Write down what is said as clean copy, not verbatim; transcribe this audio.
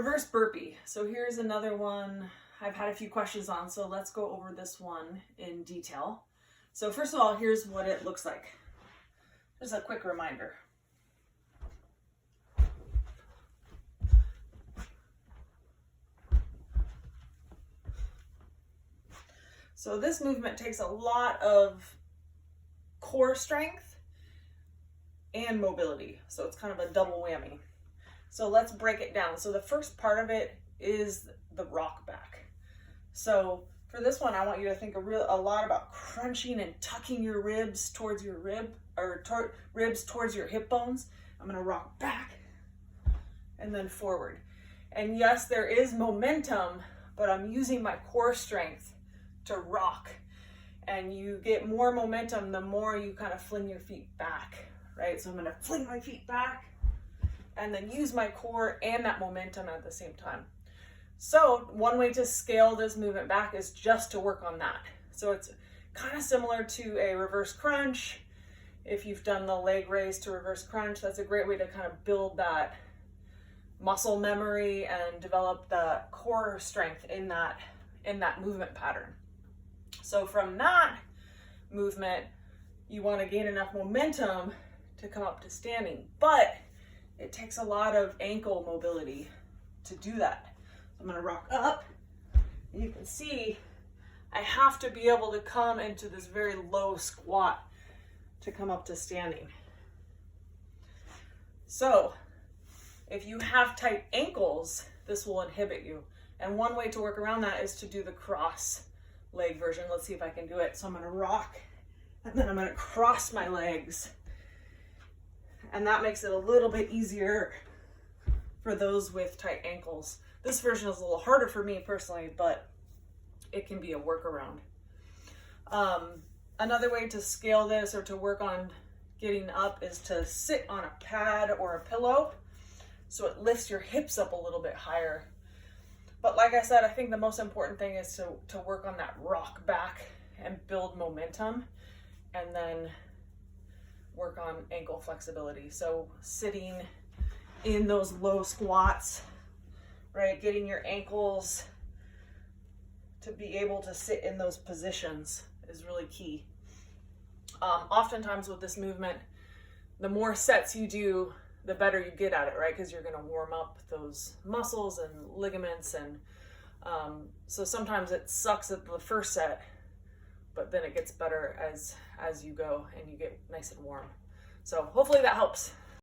Reverse burpee. So here's another one I've had a few questions on, so let's go over this one in detail. So first of all, here's what it looks like. Just a quick reminder. So this movement takes a lot of core strength and mobility. So it's kind of a double whammy. So let's break it down. So the first part of it is the rock back. So for this one, I want you to think a lot about crunching and tucking your ribs towards your ribs towards your hip bones. I'm gonna rock back and then forward. And yes, there is momentum, but I'm using my core strength to rock. And you get more momentum the more you kind of fling your feet back, right? So I'm gonna fling my feet back and then use my core and that momentum at the same time. So one way to scale this movement back is just to work on that. So it's kind of similar to a reverse crunch. If you've done the leg raise to reverse crunch, that's a great way to kind of build that muscle memory and develop the core strength in that movement pattern. So from that movement, you want to gain enough momentum to come up to standing, but it takes a lot of ankle mobility to do that. I'm going to rock up. You can see I have to be able to come into this very low squat to come up to standing. So if you have tight ankles, this will inhibit you. And one way to work around that is to do the cross leg version. Let's see if I can do it. So I'm going to rock and then I'm going to cross my legs. And that makes it a little bit easier for those with tight ankles. This version is a little harder for me personally, but it can be a workaround. Another way to scale this or to work on getting up is to sit on a pad or a pillow so it lifts your hips up a little bit higher. But like I said, I think the most important thing is to work on that rock back and build momentum, and then work on ankle flexibility. So sitting in those low squats, right? Getting your ankles to be able to sit in those positions is really key. Oftentimes with this movement, the more sets you do, the better you get at it, right? Because you're going to warm up those muscles and ligaments. And so sometimes it sucks at the first set, but then it gets better as you go and you get nice and warm. So hopefully that helps.